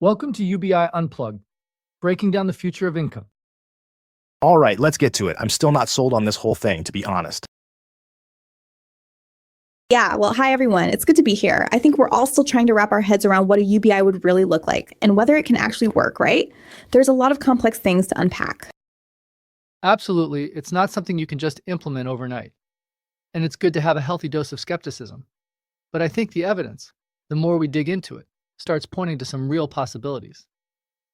Welcome to UBI Unplugged, breaking down the future of income. All right, let's get to it. I'm still not sold on this whole thing, to be honest. Yeah, well, hi everyone. It's good to be here. I think we're all still trying to wrap our heads around what a UBI would really look like and whether it can actually work, right? There's a lot of complex things to unpack. Absolutely, it's not something you can just implement overnight. And it's good to have a healthy dose of skepticism. But I think the evidence, the more we dig into it, starts pointing to some real possibilities,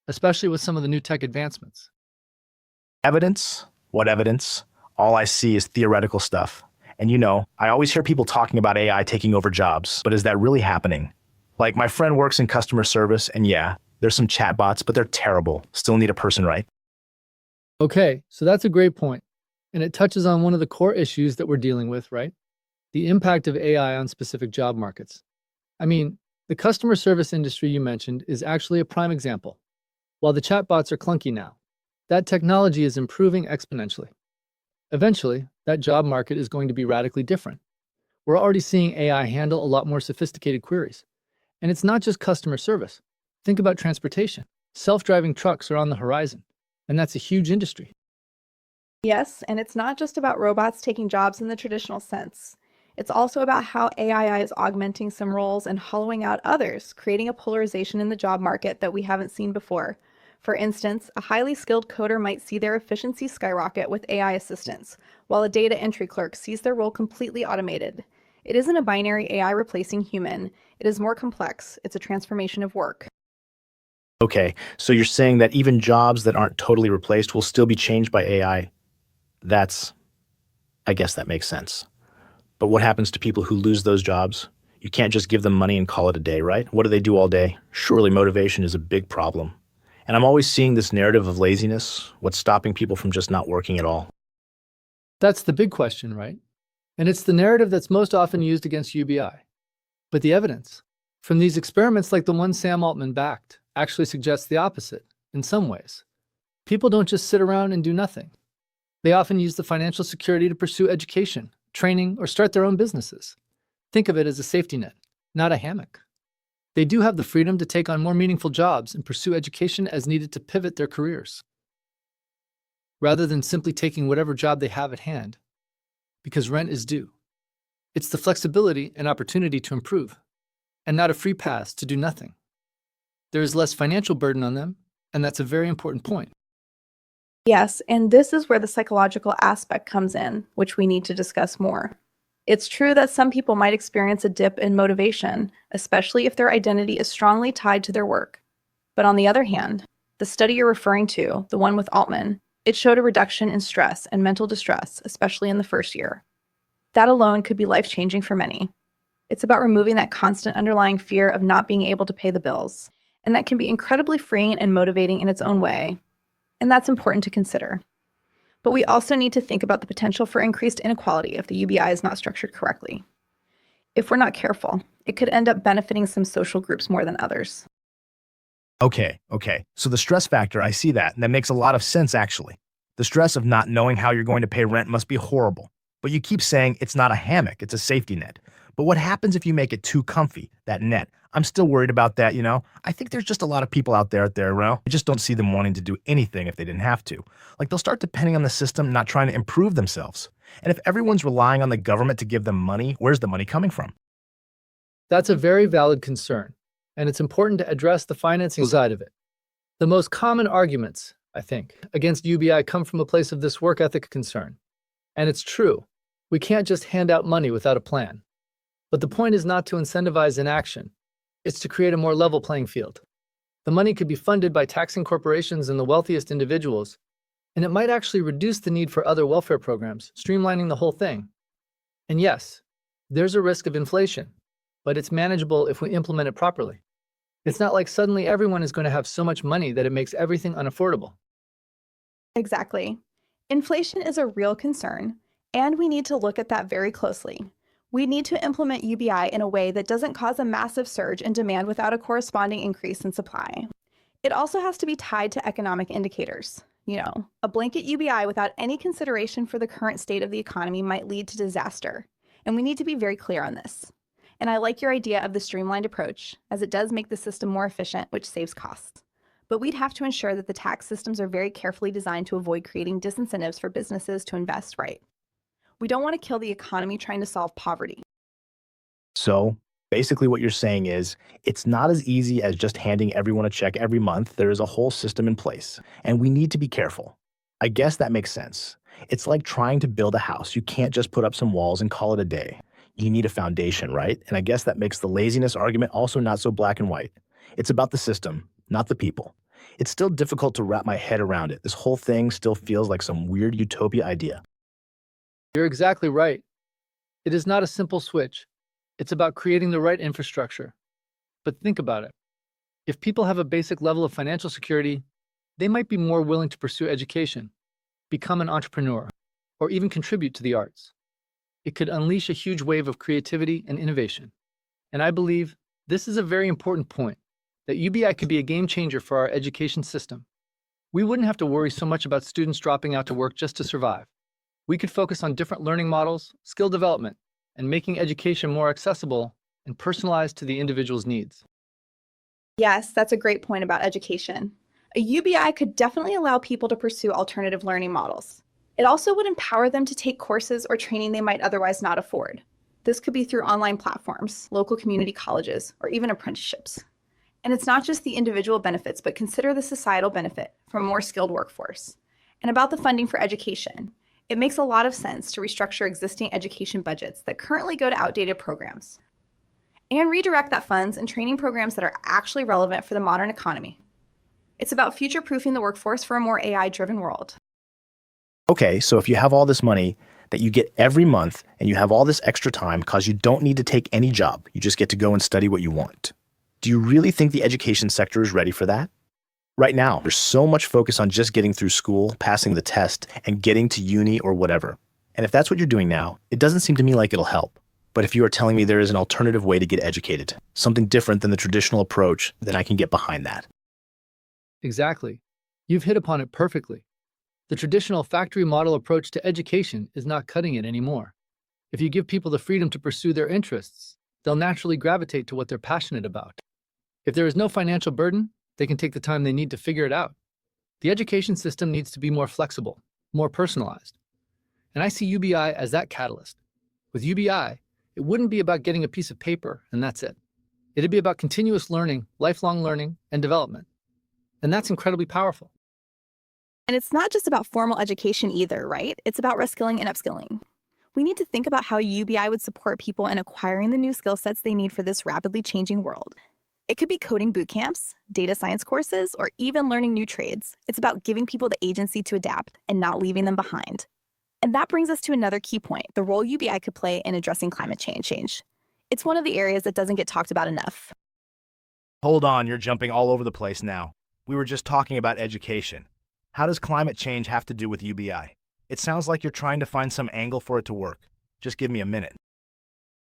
especially with some of the new tech advancements. Evidence? What evidence? All I see is theoretical stuff. And I always hear people talking about AI taking over jobs, but is that really happening? Like, my friend works in customer service, and yeah, there's some chatbots, but they're terrible. Still need a person, right? Okay, so that's a great point. And it touches on one of the core issues that we're dealing with, right? The impact of AI on specific job markets. I mean, the customer service industry you mentioned is actually a prime example. While the chatbots are clunky now, that technology is improving exponentially. Eventually, that job market is going to be radically different. We're already seeing AI handle a lot more sophisticated queries. And it's not just customer service. Think about transportation. Self-driving trucks are on the horizon, and that's a huge industry. Yes, and it's not just about robots taking jobs in the traditional sense. It's also about how AI is augmenting some roles and hollowing out others, creating a polarization in the job market that we haven't seen before. For instance, a highly skilled coder might see their efficiency skyrocket with AI assistance, while a data entry clerk sees their role completely automated. It isn't a binary AI replacing human. It is more complex. It's a transformation of work. Okay, so you're saying that even jobs that aren't totally replaced will still be changed by AI. I guess that makes sense. But what happens to people who lose those jobs? You can't just give them money and call it a day, right? What do they do all day? Surely motivation is a big problem. And I'm always seeing this narrative of laziness. What's stopping people from just not working at all? That's the big question, right? And it's the narrative that's most often used against UBI. But the evidence from these experiments, like the one Sam Altman backed, actually suggests the opposite in some ways. People don't just sit around and do nothing. They often use the financial security to pursue education, training, or start their own businesses. Think of it as a safety net, not a hammock. They do have the freedom to take on more meaningful jobs and pursue education as needed to pivot their careers, rather than simply taking whatever job they have at hand, because rent is due. It's the flexibility and opportunity to improve, and not a free pass to do nothing. There is less financial burden on them, and that's a very important point. Yes, and this is where the psychological aspect comes in, which we need to discuss more. It's true that some people might experience a dip in motivation, especially if their identity is strongly tied to their work. But on the other hand, the study you're referring to, the one with Altman, it showed a reduction in stress and mental distress, especially in the first year. That alone could be life-changing for many. It's about removing that constant underlying fear of not being able to pay the bills, and that can be incredibly freeing and motivating in its own way. And that's important to consider. But we also need to think about the potential for increased inequality if the UBI is not structured correctly. If we're not careful, it could end up benefiting some social groups more than others. Okay. So the stress factor, I see that, and that makes a lot of sense, actually. The stress of not knowing how you're going to pay rent must be horrible. But you keep saying it's not a hammock, it's a safety net. But what happens if you make it too comfy, that net? I'm still worried about that, I think there's just a lot of people out there, I just don't see them wanting to do anything if they didn't have to. Like, they'll start depending on the system, not trying to improve themselves. And if everyone's relying on the government to give them money, where's the money coming from? That's a very valid concern, and it's important to address the financing side of it. The most common arguments, I think, against UBI come from a place of this work ethic concern. And it's true. We can't just hand out money without a plan. But the point is not to incentivize inaction. It's to create a more level playing field. The money could be funded by taxing corporations and the wealthiest individuals, and it might actually reduce the need for other welfare programs, streamlining the whole thing. And yes, there's a risk of inflation, but it's manageable if we implement it properly. It's not like suddenly everyone is going to have so much money that it makes everything unaffordable. Exactly. Inflation is a real concern, and we need to look at that very closely. We need to implement UBI in a way that doesn't cause a massive surge in demand without a corresponding increase in supply. It also has to be tied to economic indicators. A blanket UBI without any consideration for the current state of the economy might lead to disaster, and we need to be very clear on this. And I like your idea of the streamlined approach, as it does make the system more efficient, which saves costs. But we'd have to ensure that the tax systems are very carefully designed to avoid creating disincentives for businesses to invest right. We don't want to kill the economy trying to solve poverty. So basically what you're saying is it's not as easy as just handing everyone a check every month. There is a whole system in place, and we need to be careful. I guess that makes sense. It's like trying to build a house. You can't just put up some walls and call it a day. You need a foundation, right? And I guess that makes the laziness argument also not so black and white. It's about the system, not the people. It's still difficult to wrap my head around it. This whole thing still feels like some weird utopia idea. You're exactly right. It is not a simple switch. It's about creating the right infrastructure. But think about it. If people have a basic level of financial security, they might be more willing to pursue education, become an entrepreneur, or even contribute to the arts. It could unleash a huge wave of creativity and innovation. And I believe this is a very important point, that UBI could be a game changer for our education system. We wouldn't have to worry so much about students dropping out to work just to survive. We could focus on different learning models, skill development, and making education more accessible and personalized to the individual's needs. Yes, that's a great point about education. A UBI could definitely allow people to pursue alternative learning models. It also would empower them to take courses or training they might otherwise not afford. This could be through online platforms, local community colleges, or even apprenticeships. And it's not just the individual benefits, but consider the societal benefit from a more skilled workforce. And about the funding for education, it makes a lot of sense to restructure existing education budgets that currently go to outdated programs and redirect that funds and training programs that are actually relevant for the modern economy. It's about future-proofing the workforce for a more AI-driven world. Okay, so if you have all this money that you get every month and you have all this extra time because you don't need to take any job, you just get to go and study what you want. Do you really think the education sector is ready for that? Right now, there's so much focus on just getting through school, passing the test, and getting to uni or whatever. And if that's what you're doing now, it doesn't seem to me like it'll help. But if you are telling me there is an alternative way to get educated, something different than the traditional approach, then I can get behind that. Exactly. You've hit upon it perfectly. The traditional factory model approach to education is not cutting it anymore. If you give people the freedom to pursue their interests, they'll naturally gravitate to what they're passionate about. If there is no financial burden, they can take the time they need to figure it out. The education system needs to be more flexible, more personalized. And I see UBI as that catalyst. With UBI, it wouldn't be about getting a piece of paper and that's it. It'd be about continuous learning, lifelong learning, and development. And that's incredibly powerful. And it's not just about formal education either, right? It's about reskilling and upskilling. We need to think about how UBI would support people in acquiring the new skill sets they need for this rapidly changing world. It could be coding boot camps, data science courses, or even learning new trades. It's about giving people the agency to adapt and not leaving them behind. And that brings us to another key point, the role UBI could play in addressing climate change. It's one of the areas that doesn't get talked about enough. Hold on, you're jumping all over the place now. We were just talking about education. How does climate change have to do with UBI? It sounds like you're trying to find some angle for it to work. Just give me a minute.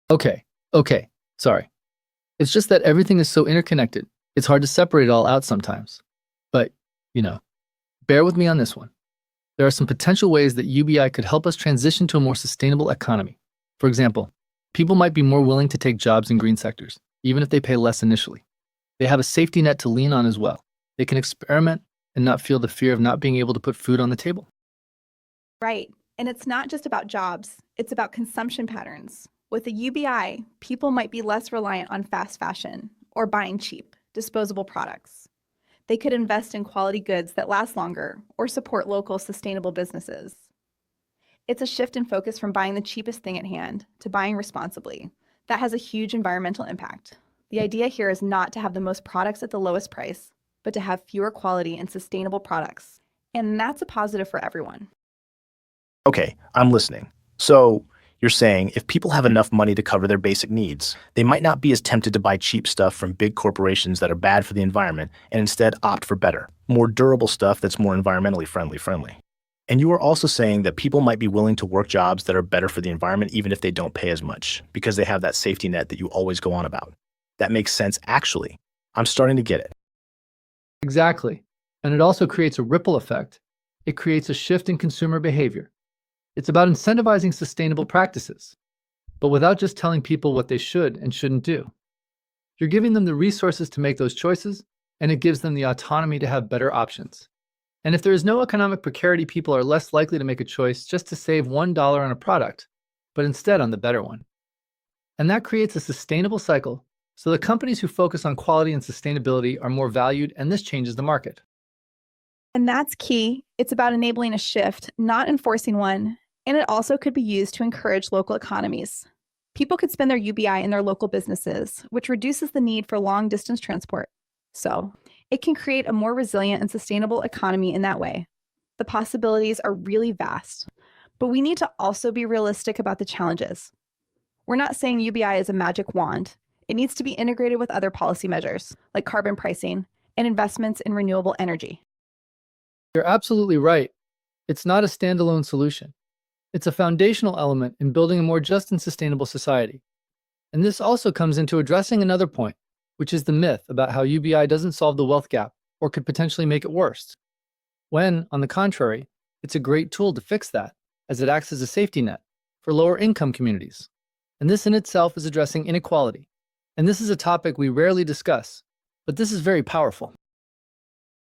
Okay, sorry. It's just that everything is so interconnected. It's hard to separate it all out sometimes. But, bear with me on this one. There are some potential ways that UBI could help us transition to a more sustainable economy. For example, people might be more willing to take jobs in green sectors, even if they pay less initially. They have a safety net to lean on as well. They can experiment and not feel the fear of not being able to put food on the table. Right. And it's not just about jobs, it's about consumption patterns. With a UBI, people might be less reliant on fast fashion or buying cheap, disposable products. They could invest in quality goods that last longer or support local sustainable businesses. It's a shift in focus from buying the cheapest thing at hand to buying responsibly. That has a huge environmental impact. The idea here is not to have the most products at the lowest price, but to have fewer quality and sustainable products. And that's a positive for everyone. Okay, I'm listening. So, you're saying if people have enough money to cover their basic needs, they might not be as tempted to buy cheap stuff from big corporations that are bad for the environment and instead opt for better, more durable stuff that's more environmentally friendly. And you are also saying that people might be willing to work jobs that are better for the environment even if they don't pay as much, because they have that safety net that you always go on about. That makes sense, actually. I'm starting to get it. Exactly. And it also creates a ripple effect. It creates a shift in consumer behavior. It's about incentivizing sustainable practices. but without just telling people what they should and shouldn't do. You're giving them the resources to make those choices, and it gives them the autonomy to have better options. And if there is no economic precarity, people are less likely to make a choice just to save $1 on a product, but instead on the better one. And that creates a sustainable cycle, so the companies who focus on quality and sustainability are more valued, and this changes the market. And that's key. It's about enabling a shift, not enforcing one. And it also could be used to encourage local economies. People could spend their UBI in their local businesses, which reduces the need for long-distance transport. So it can create a more resilient and sustainable economy in that way. The possibilities are really vast, but we need to also be realistic about the challenges. We're not saying UBI is a magic wand. It needs to be integrated with other policy measures, like carbon pricing and investments in renewable energy. You're absolutely right. It's not a standalone solution. It's a foundational element in building a more just and sustainable society. And this also comes into addressing another point, which is the myth about how UBI doesn't solve the wealth gap or could potentially make it worse. When, on the contrary, it's a great tool to fix that, as it acts as a safety net for lower income communities. And this in itself is addressing inequality. And this is a topic we rarely discuss, but this is very powerful.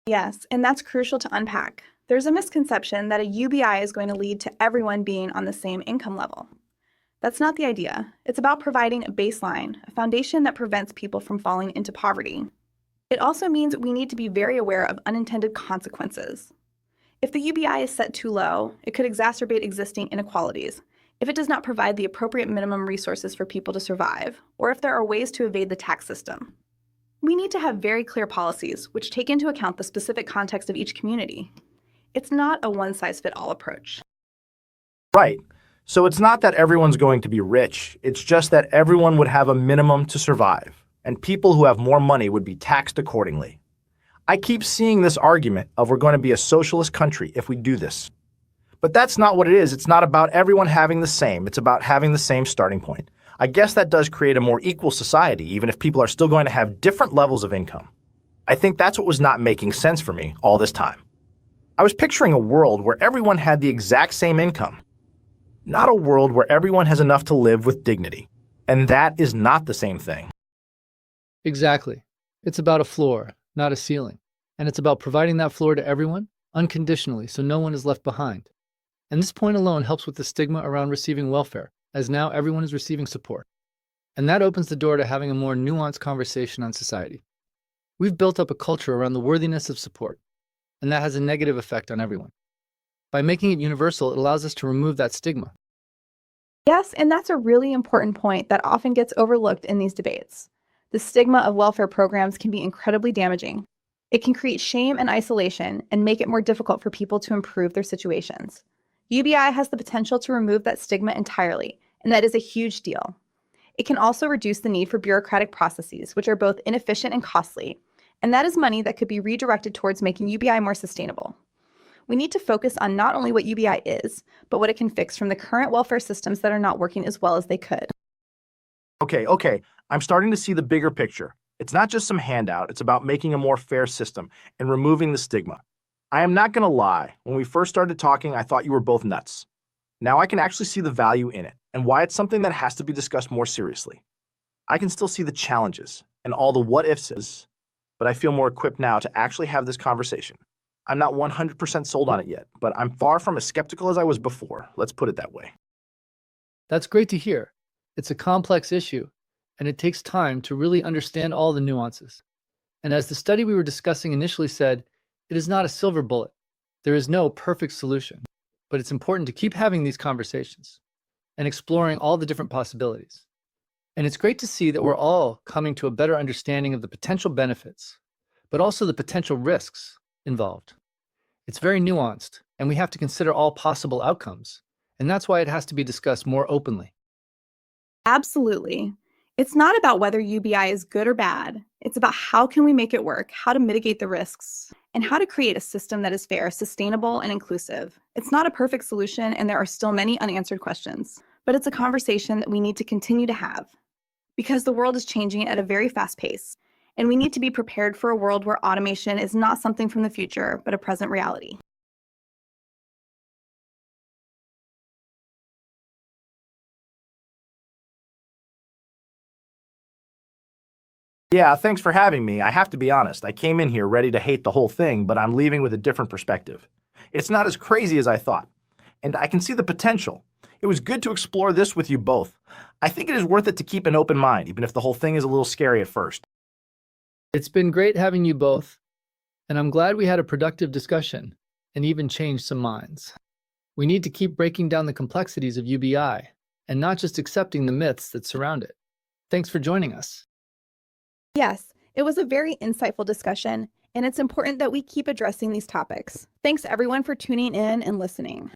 Yes, and that's crucial to unpack. There's a misconception that a UBI is going to lead to everyone being on the same income level. That's not the idea. It's about providing a baseline, a foundation that prevents people from falling into poverty. It also means we need to be very aware of unintended consequences. If the UBI is set too low, it could exacerbate existing inequalities. If it does not provide the appropriate minimum resources for people to survive, or if there are ways to evade the tax system. We need to have very clear policies which take into account the specific context of each community. It's not a one-size-fits-all approach. Right. So it's not that everyone's going to be rich. It's just that everyone would have a minimum to survive, and people who have more money would be taxed accordingly. I keep seeing this argument of we're going to be a socialist country if we do this. But that's not what it is. It's not about everyone having the same. It's about having the same starting point. I guess that does create a more equal society, even if people are still going to have different levels of income. I think that's what was not making sense for me all this time. I was picturing a world where everyone had the exact same income, not a world where everyone has enough to live with dignity. And that is not the same thing. Exactly. It's about a floor, not a ceiling. And it's about providing that floor to everyone, unconditionally, so no one is left behind. And this point alone helps with the stigma around receiving welfare, as now everyone is receiving support. And that opens the door to having a more nuanced conversation on society. We've built up a culture around the worthiness of support, and that has a negative effect on everyone. By making it universal, it allows us to remove that stigma. Yes, and that's a really important point that often gets overlooked in these debates. The stigma of welfare programs can be incredibly damaging. It can create shame and isolation and make it more difficult for people to improve their situations. UBI has the potential to remove that stigma entirely, and that is a huge deal. It can also reduce the need for bureaucratic processes, which are both inefficient and costly, and that is money that could be redirected towards making UBI more sustainable. We need to focus on not only what UBI is, but what it can fix from the current welfare systems that are not working as well as they could. Okay. I'm starting to see the bigger picture. It's not just some handout. It's about making a more fair system and removing the stigma. I am not going to lie. When we first started talking, I thought you were both nuts. Now I can actually see the value in it and why it's something that has to be discussed more seriously. I can still see the challenges and all the what-ifs, but I feel more equipped now to actually have this conversation. I'm not 100% sold on it yet, but I'm far from as skeptical as I was before. Let's put it that way. That's great to hear. It's a complex issue, and it takes time to really understand all the nuances. And as the study we were discussing initially said, it is not a silver bullet. There is no perfect solution, but it's important to keep having these conversations and exploring all the different possibilities. And it's great to see that we're all coming to a better understanding of the potential benefits, but also the potential risks involved. It's very nuanced, and we have to consider all possible outcomes, and that's why it has to be discussed more openly. Absolutely. It's not about whether UBI is good or bad. It's about how can we make it work, how to mitigate the risks, and how to create a system that is fair, sustainable, and inclusive. It's not a perfect solution, and there are still many unanswered questions, but it's a conversation that we need to continue to have because the world is changing at a very fast pace, and we need to be prepared for a world where automation is not something from the future, but a present reality. Yeah, thanks for having me. I have to be honest, I came in here ready to hate the whole thing, but I'm leaving with a different perspective. It's not as crazy as I thought, and I can see the potential. It was good to explore this with you both. I think it is worth it to keep an open mind, even if the whole thing is a little scary at first. It's been great having you both, and I'm glad we had a productive discussion and even changed some minds. We need to keep breaking down the complexities of UBI and not just accepting the myths that surround it. Thanks for joining us. Yes, it was a very insightful discussion, and it's important that we keep addressing these topics. Thanks everyone for tuning in and listening.